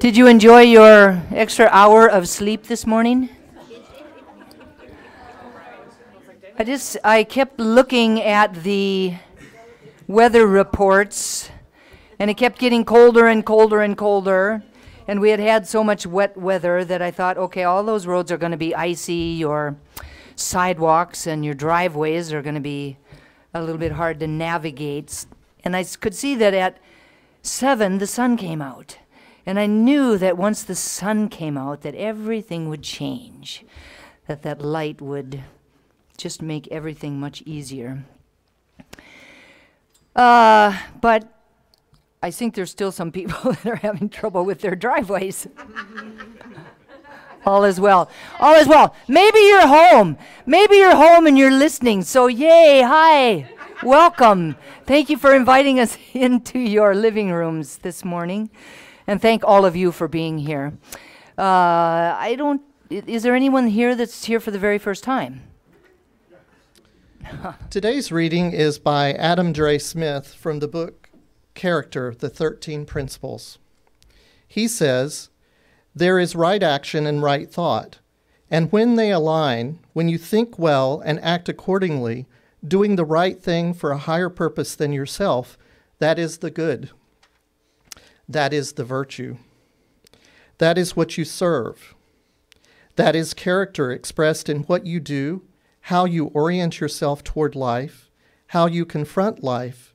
Did you enjoy your extra hour of sleep this morning? I kept looking at the weather reports, and it kept getting colder and colder and colder. And we had had so much wet weather that I thought, okay, all those roads are going to be icy. Your sidewalks and your driveways are going to be a little bit hard to navigate. And I could see that at 7, the sun came out. And I knew that once the sun came out, that everything would change, that that light would just make everything much easier. But I think there's still some people that are having trouble with their driveways. All is well. All is well. Maybe you're home. Maybe you're home and you're listening. So yay, hi, welcome. Thank you for inviting us into your living rooms this morning. And thank all of you for being here. Is there anyone here that's here for the very first time? Today's reading is by Adam Dre Smith from the book Character, the 13 Principles. He says, "There is right action and right thought, and when they align, when you think well and act accordingly, doing the right thing for a higher purpose than yourself, that is the good. That is the virtue. That is what you serve. That is character expressed in what you do, how you orient yourself toward life, how you confront life,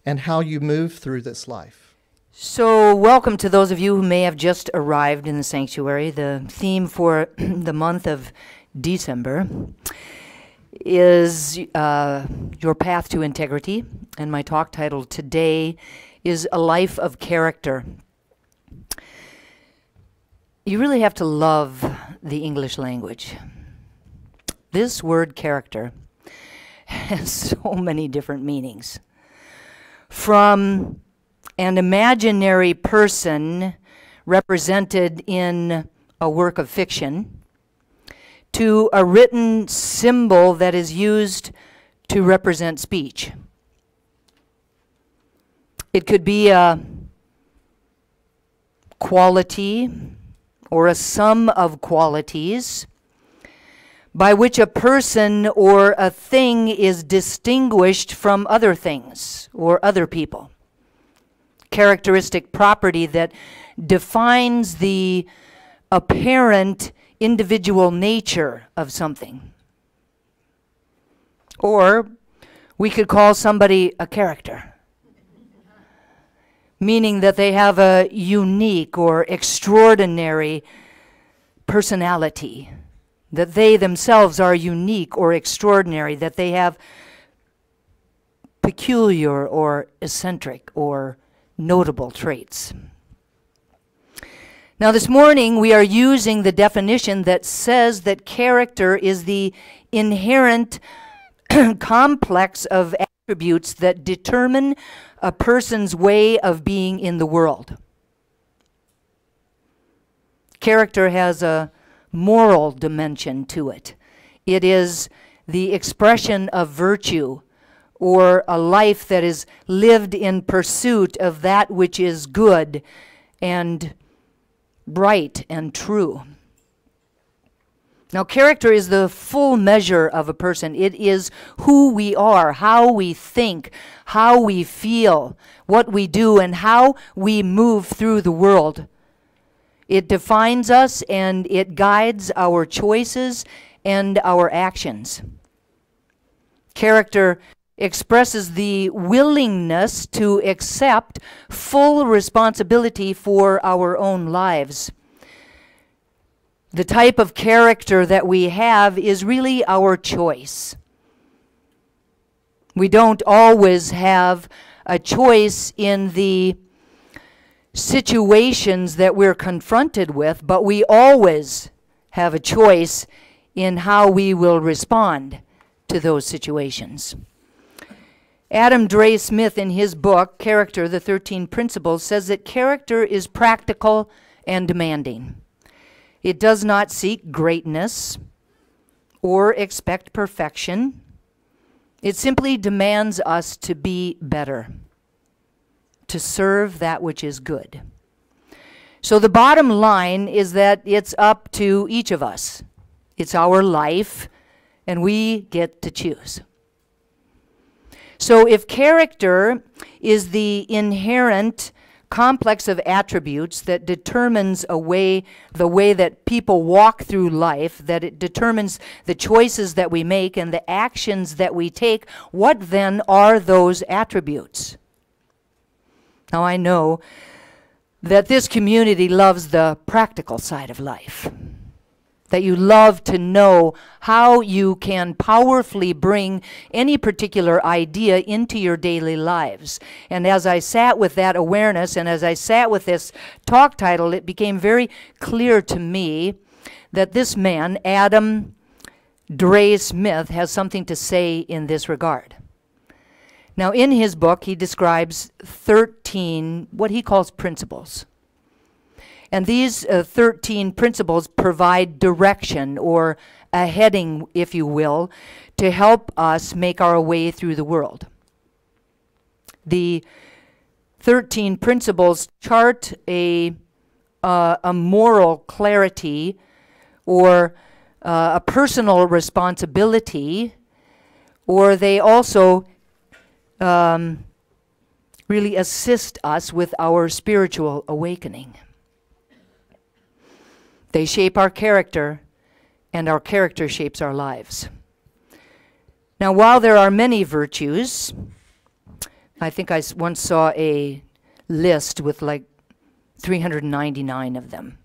and how you move through this life." So welcome to those of you who may have just arrived in the sanctuary. The theme for the month of December is your path to integrity, and my talk title today is A Life of Character. You really have to love the English language. This word character has so many different meanings. From an imaginary person represented in a work of fiction to a written symbol that is used to represent speech. It could be a quality or a sum of qualities by which a person or a thing is distinguished from other things or other people. Characteristic property that defines the apparent individual nature of something. Or we could call somebody a character, meaning that they have a unique or extraordinary personality, that they themselves are unique or extraordinary, that they have peculiar or eccentric or notable traits. Now this morning we are using the definition that says that character is the inherent complex of attributes that determine a person's way of being in the world. Character has a moral dimension to it. It is the expression of virtue, or a life that is lived in pursuit of that which is good and right and true. Now, character is the full measure of a person. It is who we are, how we think, how we feel, what we do, and how we move through the world. It defines us and it guides our choices and our actions. Character expresses the willingness to accept full responsibility for our own lives. The type of character that we have is really our choice. We don't always have a choice in the situations that we're confronted with, but we always have a choice in how we will respond to those situations. Adam Dre Smith, in his book, Character, the 13 Principles, says that character is practical and demanding. It does not seek greatness or expect perfection. It simply demands us to be better, to serve that which is good. So the bottom line is that it's up to each of us. It's our life, and we get to choose. So if character is the inherent complex of attributes that determines the way that people walk through life, that it determines the choices that we make and the actions that we take, what then are those attributes? Now I know that this community loves the practical side of life, that you love to know how you can powerfully bring any particular idea into your daily lives. And as I sat with that awareness, and as I sat with this talk title, it became very clear to me that this man, Adam Dre Smith, has something to say in this regard. Now, in his book, he describes 13, what he calls principles. And these 13 principles provide direction, or a heading, if you will, to help us make our way through the world. The 13 principles chart a moral clarity, or a personal responsibility, or they also really assist us with our spiritual awakening. They shape our character, and our character shapes our lives. Now, while there are many virtues, I think I once saw a list with like 399 of them.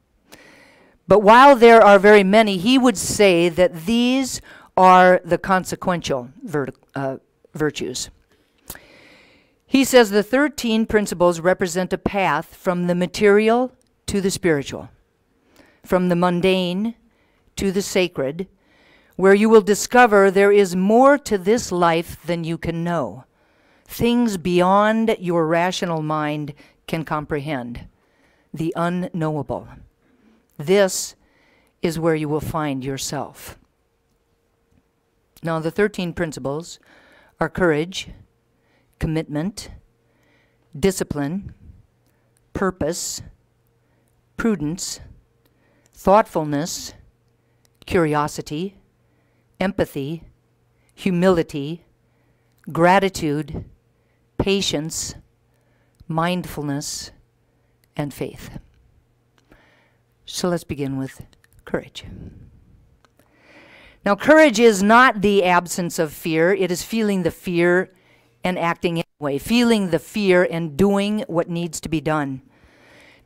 But while there are very many, he would say that these are the consequential virtues. He says the 13 principles represent a path from the material to the spiritual, from the mundane to the sacred, where you will discover there is more to this life than you can know, things beyond your rational mind can comprehend, the unknowable. This is where you will find yourself. Now, the 13 principles are courage, commitment, discipline, purpose, prudence, thoughtfulness, curiosity, empathy, humility, gratitude, patience, mindfulness, and faith. So let's begin with courage. Now, courage is not the absence of fear. It is feeling the fear and acting anyway, feeling the fear and doing what needs to be done.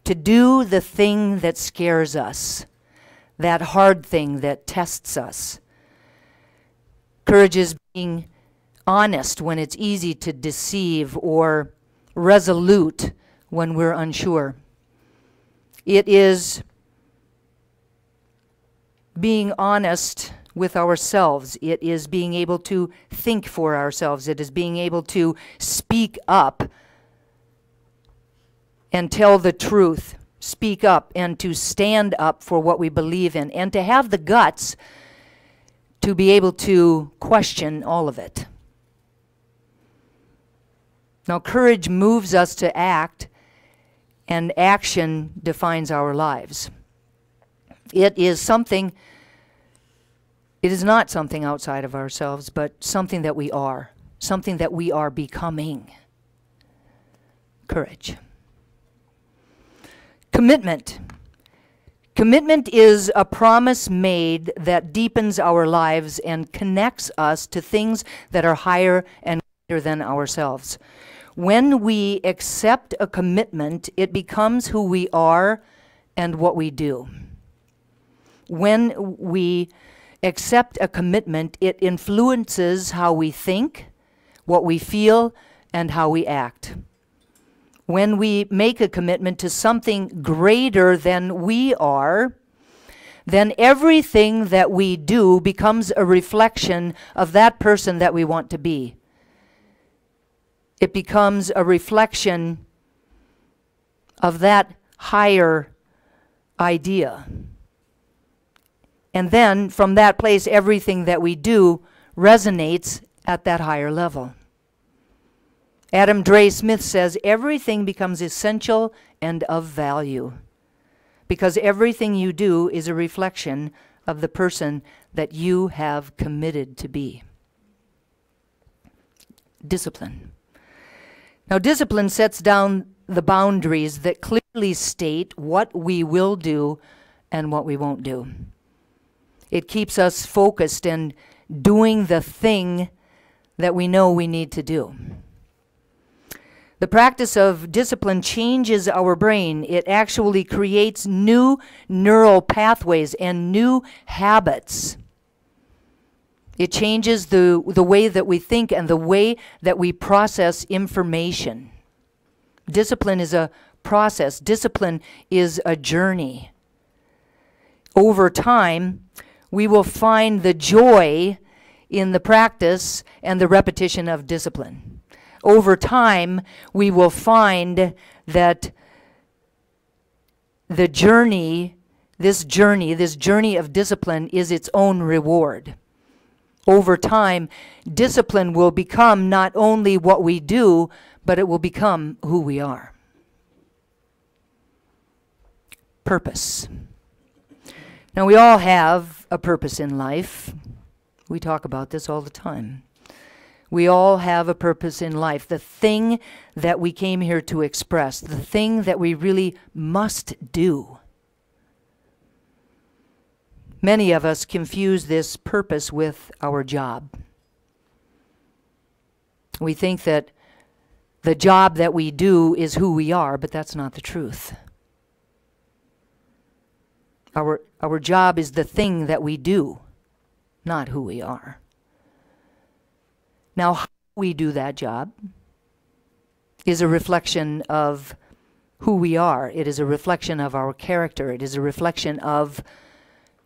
To do the thing that scares us, that hard thing that tests us. Courage is being honest when it's easy to deceive, or resolute when we're unsure. It is being honest with ourselves. It is being able to think for ourselves. It is being able to speak up and tell the truth, speak up, and to stand up for what we believe in, and to have the guts to be able to question all of it. Now, courage moves us to act, and action defines our lives. It is not something outside of ourselves, but something that we are becoming. Courage. Commitment. Commitment is a promise made that deepens our lives and connects us to things that are higher and greater than ourselves. When we accept a commitment, it becomes who we are and what we do. When we accept a commitment, it influences how we think, what we feel, and how we act. When we make a commitment to something greater than we are, then everything that we do becomes a reflection of that person that we want to be. It becomes a reflection of that higher idea. And then, from that place, everything that we do resonates at that higher level. Adam Dre Smith says, everything becomes essential and of value. because everything you do is a reflection of the person that you have committed to be. Discipline. Now, discipline sets down the boundaries that clearly state what we will do and what we won't do. It keeps us focused and doing the thing that we know we need to do. The practice of discipline changes our brain. It actually creates new neural pathways and new habits. It changes the way that we think and the way that we process information. Discipline is a process. Discipline is a journey. Over time, we will find the joy in the practice and the repetition of discipline. Over time, we will find that the journey, this journey of discipline is its own reward. Over time, discipline will become not only what we do, but it will become who we are. Purpose. Now, we all have a purpose in life. We talk about this all the time. We all have a purpose in life, the thing that we came here to express, the thing that we really must do. Many of us confuse this purpose with our job. We think that the job that we do is who we are, but that's not the truth. Our job is the thing that we do, not who we are. Now, how we do that job is a reflection of who we are. It is a reflection of our character. It is a reflection of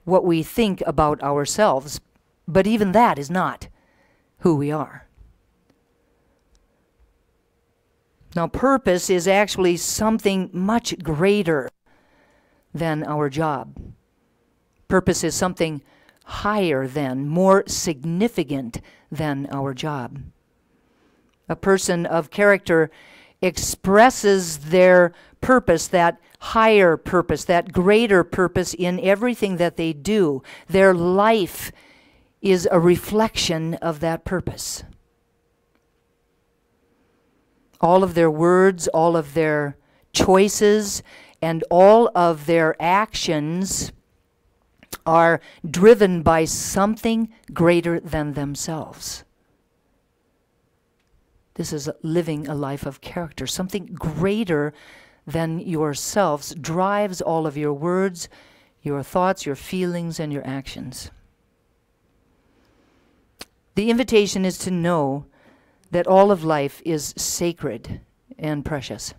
what we think about ourselves. But even that is not who we are. Now, purpose is actually something much greater than our job. Purpose is something higher than, more significant than our job. A person of character expresses their purpose, that higher purpose, that greater purpose in everything that they do. Their life is a reflection of that purpose. All of their words, all of their choices, and all of their actions are driven by something greater than themselves. This is living a life of character. Something greater than yourselves drives all of your words, your thoughts, your feelings, and your actions. The invitation is to know that all of life is sacred and precious.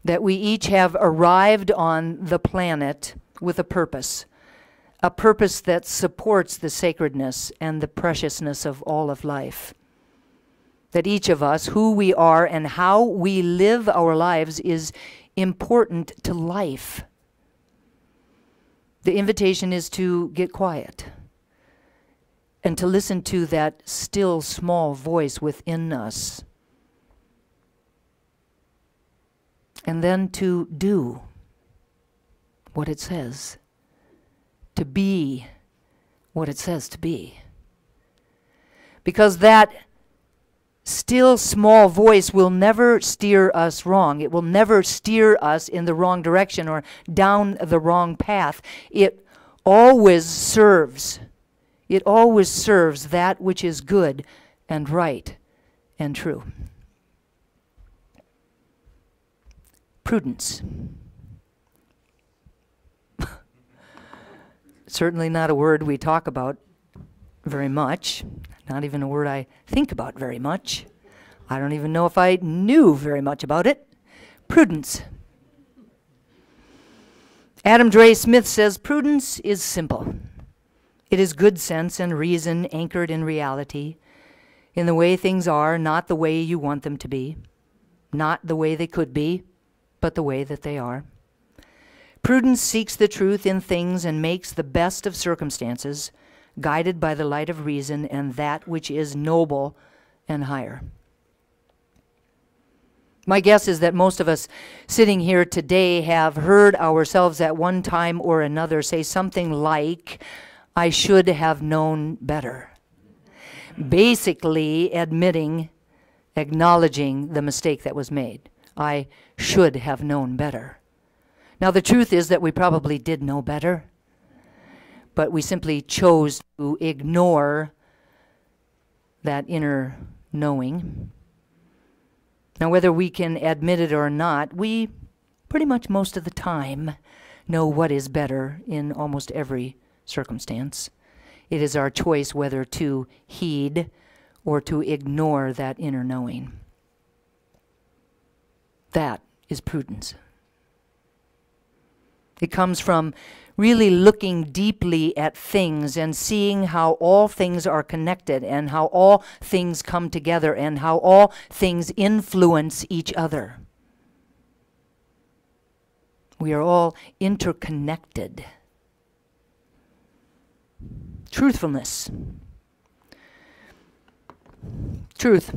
That we each have arrived on the planet with a purpose that supports the sacredness and the preciousness of all of life. That each of us, who we are and how we live our lives, is important to life. The invitation is to get quiet and to listen to that still small voice within us. And then to do what it says, to be what it says to be. Because that still small voice will never steer us wrong. It will never steer us in the wrong direction or down the wrong path. It always serves that which is good and right and true. Prudence. Certainly not a word we talk about very much. Not even a word I think about very much. I don't even know if I knew very much about it. Prudence. Adam Dre Smith says, prudence is simple. It is good sense and reason anchored in reality, in the way things are, not the way you want them to be, not the way they could be, but the way that they are. Prudence seeks the truth in things and makes the best of circumstances, guided by the light of reason and that which is noble and higher. My guess is that most of us sitting here today have heard ourselves at one time or another say something like, I should have known better. Basically acknowledging the mistake that was made. I should have known better. Now the truth is that we probably did know better, but we simply chose to ignore that inner knowing. Now, whether we can admit it or not, we pretty much most of the time know what is better in almost every circumstance. It is our choice whether to heed or to ignore that inner knowing. That is prudence. It comes from really looking deeply at things and seeing how all things are connected and how all things come together and how all things influence each other. We are all interconnected. Truthfulness. Truth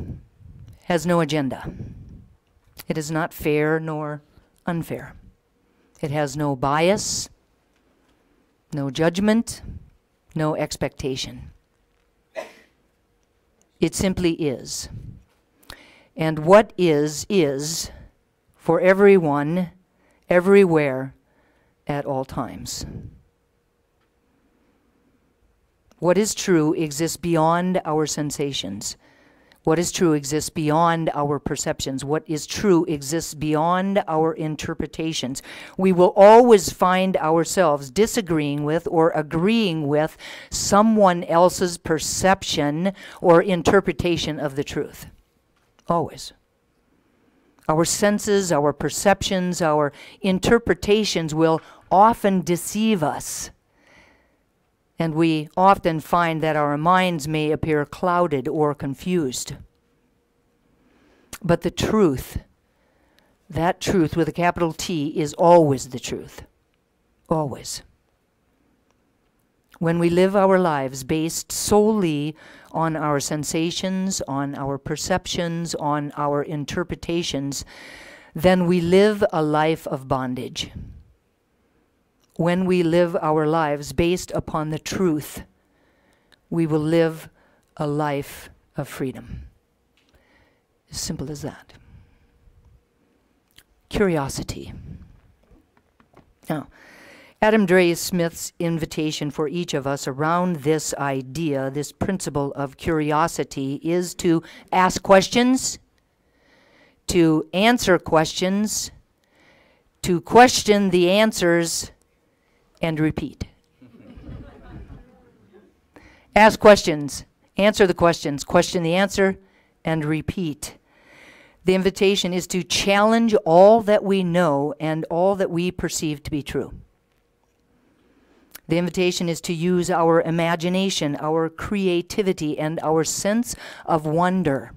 has no agenda. It is not fair nor unfair. It has no bias, no judgment, no expectation. It simply is. And what is for everyone, everywhere, at all times. What is true exists beyond our sensations. What is true exists beyond our perceptions. What is true exists beyond our interpretations. We will always find ourselves disagreeing with or agreeing with someone else's perception or interpretation of the truth. Always. Our senses, our perceptions, our interpretations will often deceive us. And we often find that our minds may appear clouded or confused. But the truth, that truth with a capital T, is always the truth. Always. When we live our lives based solely on our sensations, on our perceptions, on our interpretations, then we live a life of bondage. When we live our lives based upon the truth, we will live a life of freedom. As simple as that. Curiosity. Now, Adam Smith's invitation for each of us around this idea, this principle of curiosity, is to ask questions, to answer questions, to question the answers, and repeat. Ask questions, answer the questions, question the answer, and repeat. The invitation is to challenge all that we know and all that we perceive to be true. The invitation is to use our imagination, our creativity, and our sense of wonder,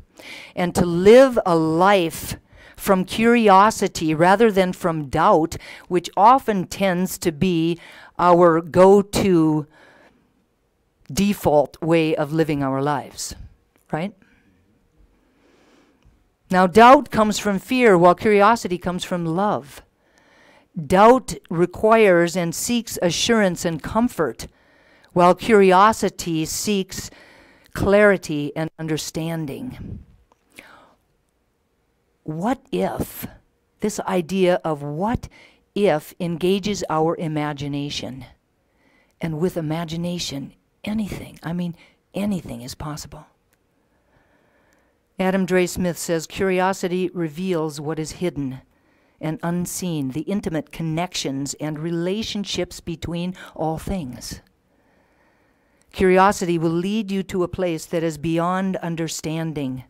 and to live a life from curiosity rather than from doubt, which often tends to be our go-to default way of living our lives, right? Now, doubt comes from fear, while curiosity comes from love. Doubt requires and seeks assurance and comfort, while curiosity seeks clarity and understanding. What if, this idea of what if engages our imagination? And with imagination, anything is possible. Adam Smith says, curiosity reveals what is hidden and unseen, the intimate connections and relationships between all things. Curiosity will lead you to a place that is beyond understanding,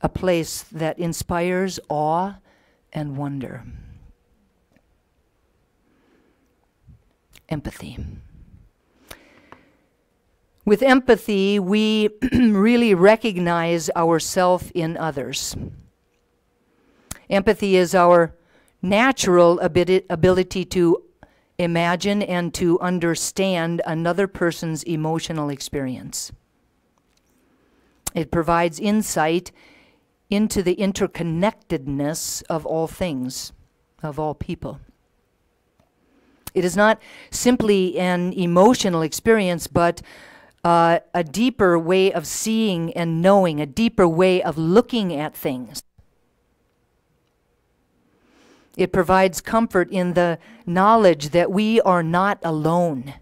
a place that inspires awe and wonder. Empathy. With empathy, we really recognize ourselves in others. Empathy is our natural ability to imagine and to understand another person's emotional experience. It provides insight into the interconnectedness of all things, of all people. It is not simply an emotional experience, but a deeper way of seeing and knowing, a deeper way of looking at things. It provides comfort in the knowledge that we are not alone,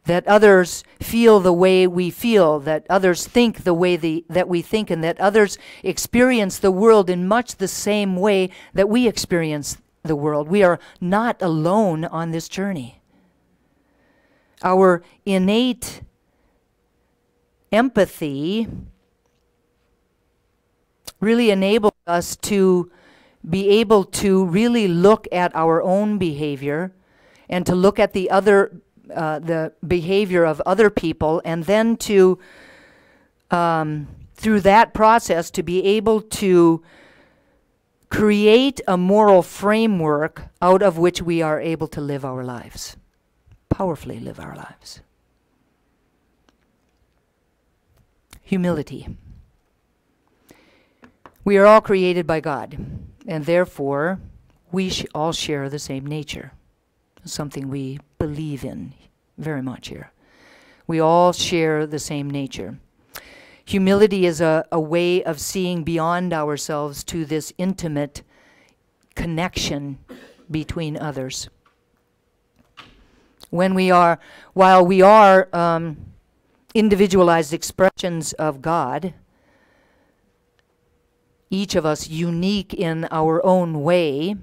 that others feel the way we feel, that others think the way that we think, and that others experience the world in much the same way that we experience the world. We are not alone on this journey. Our innate empathy really enables us to be able to really look at our own behavior and to look at the behavior of other people, and then to, through that process, to be able to create a moral framework out of which we are able to live our lives, powerfully live our lives. Humility. We are all created by God, and therefore we all share the same nature, something we believe in very much here. We all share the same nature. Humility is a way of seeing beyond ourselves to this intimate connection between others. While we are individualized expressions of God, each of us unique in our own way,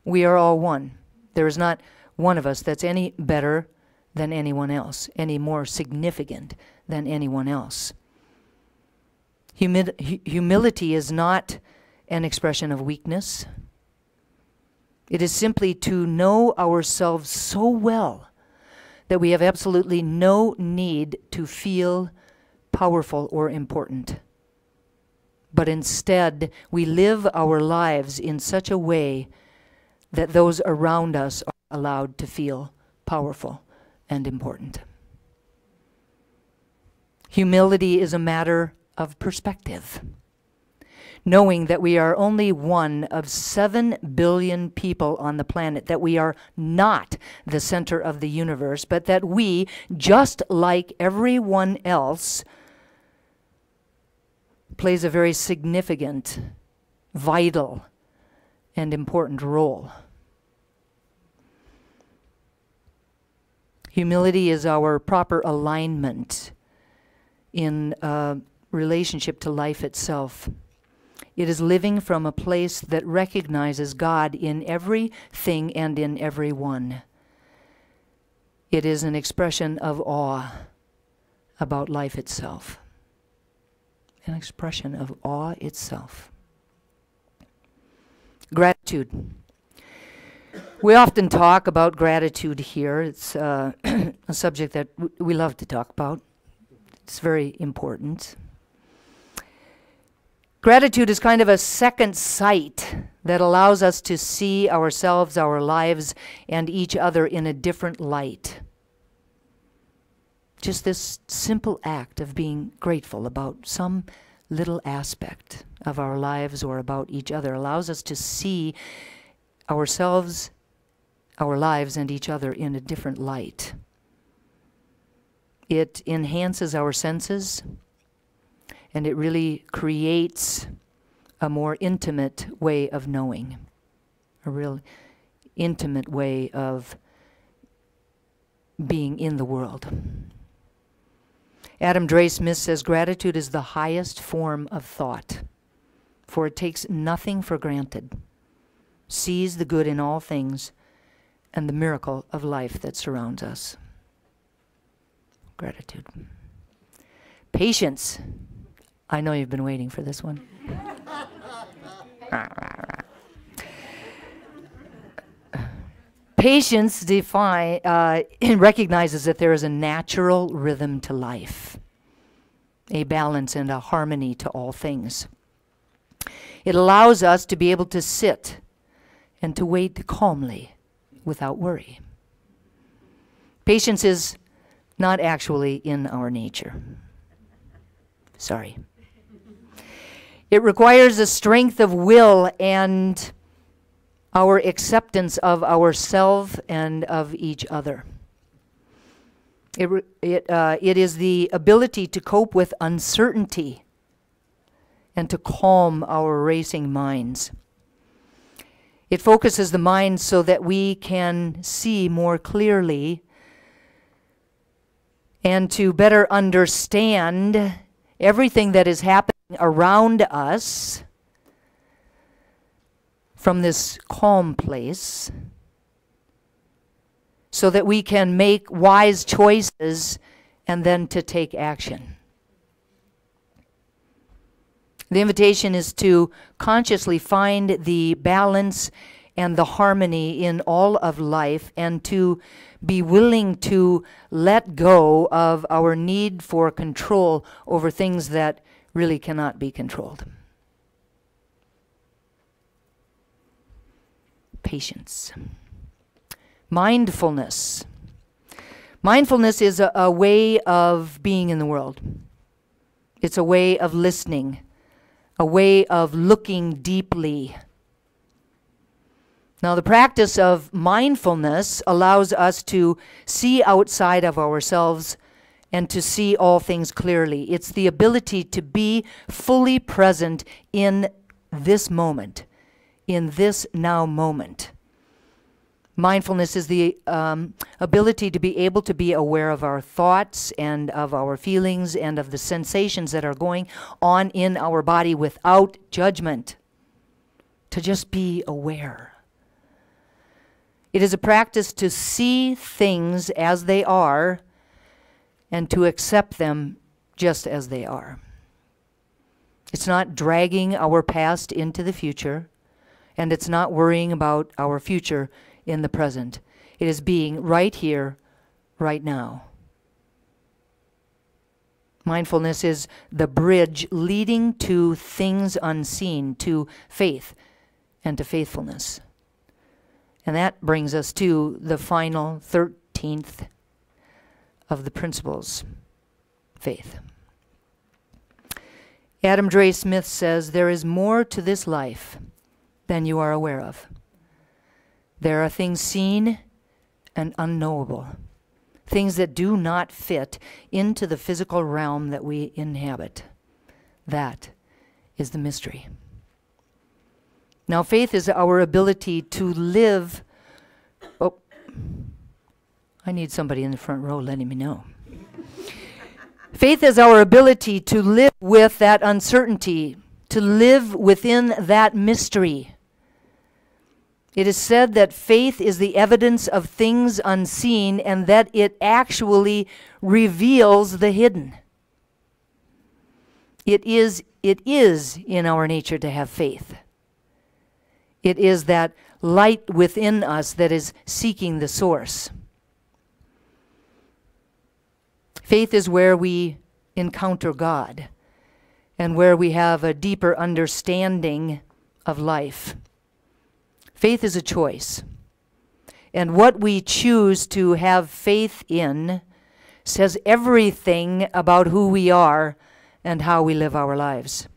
we are all one. There is not one of us that's any better than anyone else, any more significant than anyone else. Humility is not an expression of weakness. It is simply to know ourselves so well that we have absolutely no need to feel powerful or important. But instead, we live our lives in such a way that those around us are allowed to feel powerful and important. Humility is a matter of perspective. Knowing that we are only one of 7 billion people on the planet, that we are not the center of the universe, but that we, just like everyone else, plays a very significant, vital, and important role. Humility is our proper alignment in relationship to life itself. It is living from a place that recognizes God in everything and in everyone. It is an expression of awe about life itself. An expression of awe itself. Gratitude. We often talk about gratitude here. It's a subject that we love to talk about. It's very important. Gratitude is kind of a second sight that allows us to see ourselves, our lives, and each other in a different light. Just this simple act of being grateful about some little aspect of our lives or about each other allows us to see ourselves, our lives, and each other in a different light. It enhances our senses, and it really creates a more intimate way of knowing, a real intimate way of being in the world. Adam Dre Smith says, gratitude is the highest form of thought, for it takes nothing for granted, sees the good in all things, and the miracle of life that surrounds us. Gratitude. Patience. I know you've been waiting for this one. Patience recognizes that there is a natural rhythm to life, a balance and a harmony to all things. It allows us to be able to sit and to wait calmly without worry. Patience is not actually in our nature. Sorry. It requires a strength of will and our acceptance of ourselves and of each other. It is the ability to cope with uncertainty and to calm our racing minds. It focuses the mind so that we can see more clearly and to better understand everything that is happening around us from this calm place, so that we can make wise choices and then to take action. The invitation is to consciously find the balance and the harmony in all of life, and to be willing to let go of our need for control over things that really cannot be controlled. Patience. Mindfulness. Mindfulness is a way of being in the world. It's a way of listening, a way of looking deeply. Now, the practice of mindfulness allows us to see outside of ourselves and to see all things clearly. It's the ability to be fully present in this moment, in this now moment. Mindfulness is the ability to be able to be aware of our thoughts and of our feelings and of the sensations that are going on in our body without judgment. To just be aware. It is a practice to see things as they are and to accept them just as they are. It's not dragging our past into the future, and it's not worrying about our future in the present. It is being right here, right now. Mindfulness is the bridge leading to things unseen, to faith and to faithfulness. And that brings us to the final 13th of the principles, faith. Adam Dre Smith says, "There is more to this life than you are aware of. There are things seen and unknowable, things that do not fit into the physical realm that we inhabit. That is the mystery." Now, faith is our ability to live. Oh, I need somebody in the front row letting me know. Faith is our ability to live with that uncertainty, to live within that mystery. It is said that faith is the evidence of things unseen and that it actually reveals the hidden. It is in our nature to have faith. It is that light within us that is seeking the source. Faith is where we encounter God and where we have a deeper understanding of life. Faith is a choice. And what we choose to have faith in says everything about who we are and how we live our lives.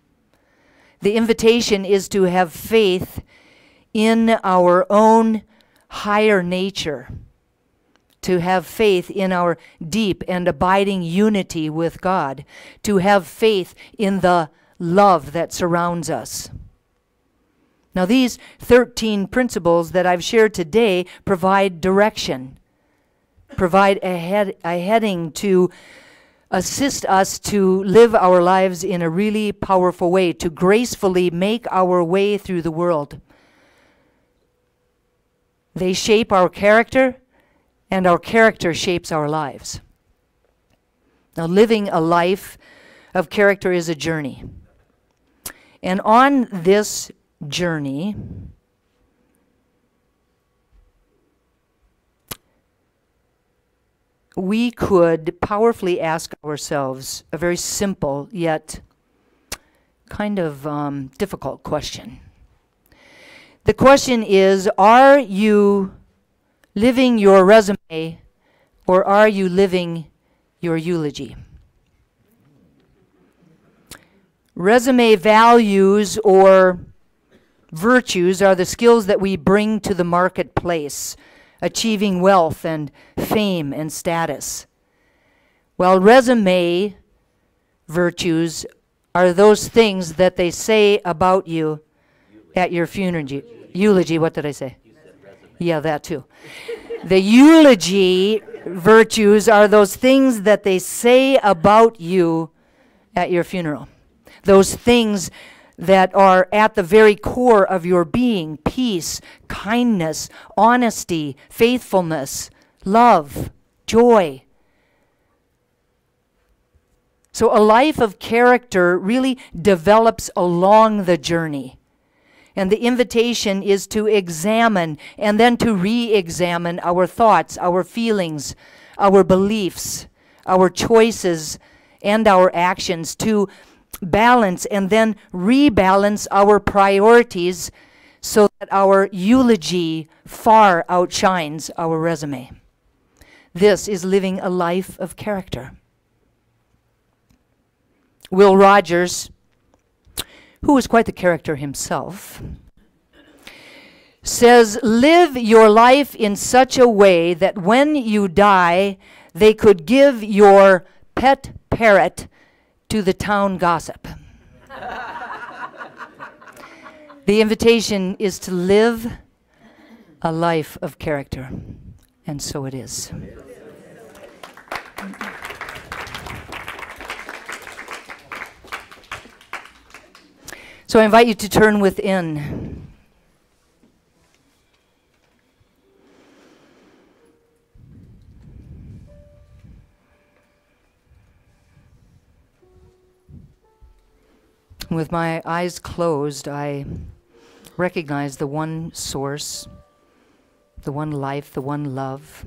The invitation is to have faith in our own higher nature, to have faith in our deep and abiding unity with God, to have faith in the love that surrounds us. Now, these 13 principles that I've shared today provide direction, provide a heading to assist us to live our lives in a really powerful way, to gracefully make our way through the world. They shape our character, and our character shapes our lives. Now, living a life of character is a journey. And on this journey, we could powerfully ask ourselves a very simple yet kind of difficult question. The question is, are you living your resume or are you living your eulogy? Resume values or virtues are the skills that we bring to the marketplace, achieving wealth and fame and status. While resume virtues are those things that they say about you at your funeral. Eulogy, what did I say? Yeah, that too. The eulogy virtues are those things that they say about you at your funeral. Those things that are at the very core of your being: peace, kindness, honesty, faithfulness, love, joy. So a life of character really develops along the journey. And the invitation is to examine and then to re-examine our thoughts, our feelings, our beliefs, our choices, and our actions, to balance and then rebalance our priorities so that our eulogy far outshines our resume. This is living a life of character. Will Rogers, who is quite the character himself, says, live your life in such a way that when you die, they could give your pet parrot to the town gossip. The invitation is to live a life of character, and so it is. So I invite you to turn within. With my eyes closed, I recognize the one source, the one life, the one love.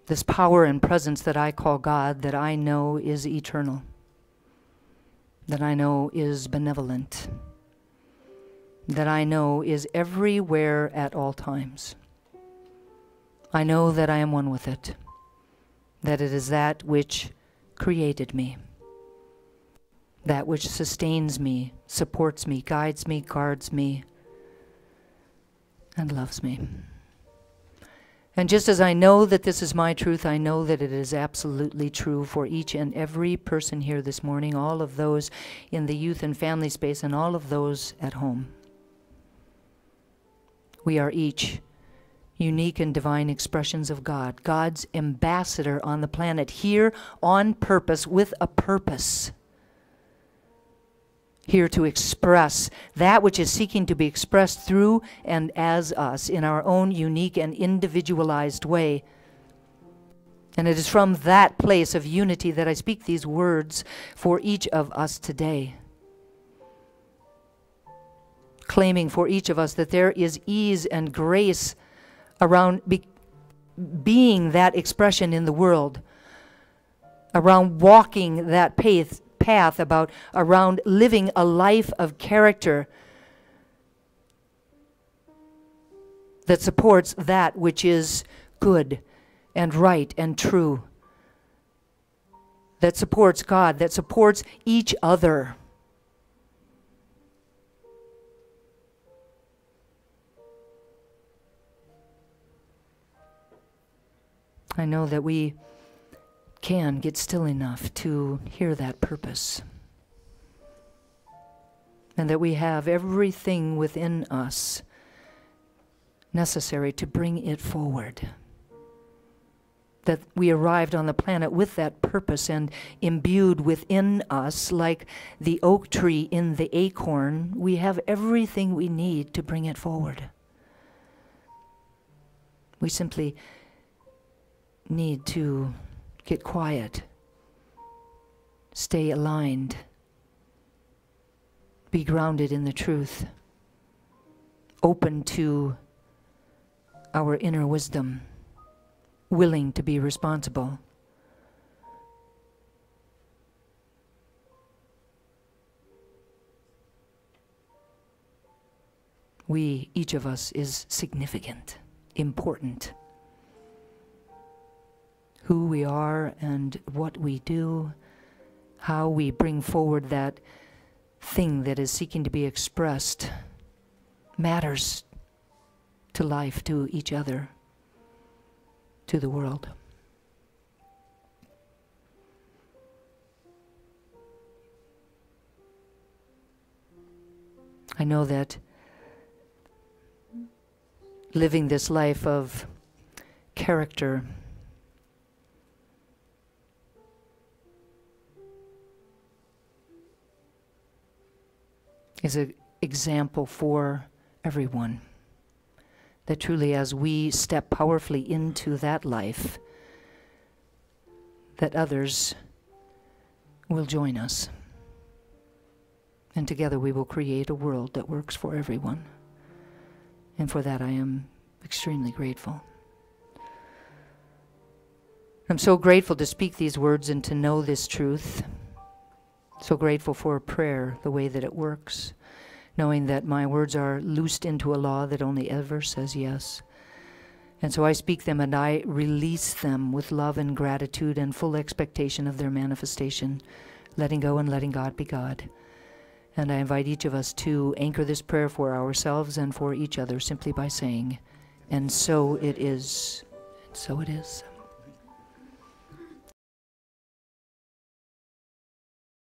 This power and presence that I call God, that I know is eternal, that I know is benevolent, that I know is everywhere at all times. I know that I am one with it, that it is that which created me, that which sustains me, supports me, guides me, guards me, and loves me. And just as I know that this is my truth, I know that it is absolutely true for each and every person here this morning, all of those in the youth and family space, and all of those at home. We are each unique and divine expressions of God, God's ambassador on the planet, here on purpose, with a purpose. Here to express that which is seeking to be expressed through and as us in our own unique and individualized way. And it is from that place of unity that I speak these words for each of us today, claiming for each of us that there is ease and grace around being that expression in the world, around walking that path, around living a life of character that supports that which is good and right and true, that supports God, that supports each other. I know that we can get still enough to hear that purpose, and that we have everything within us necessary to bring it forward. That we arrived on the planet with that purpose and imbued within us, like the oak tree in the acorn, we have everything we need to bring it forward. We simply need to get quiet, stay aligned, be grounded in the truth, open to our inner wisdom, willing to be responsible. We, each of us, is significant, important. Who we are and what we do how we bring forward that thing that is seeking to be expressed matters to life, to each other, to the world. I know that living this life of character is an example for everyone. That truly, as we step powerfully into that life, that others will join us. And together we will create a world that works for everyone. And for that I am extremely grateful. I'm so grateful to speak these words and to know this truth. So grateful for prayer, the way that it works, knowing that my words are loosed into a law that only ever says yes. And so I speak them and I release them with love and gratitude and full expectation of their manifestation, letting go and letting God be God. And I invite each of us to anchor this prayer for ourselves and for each other simply by saying, and so it is, and so it is.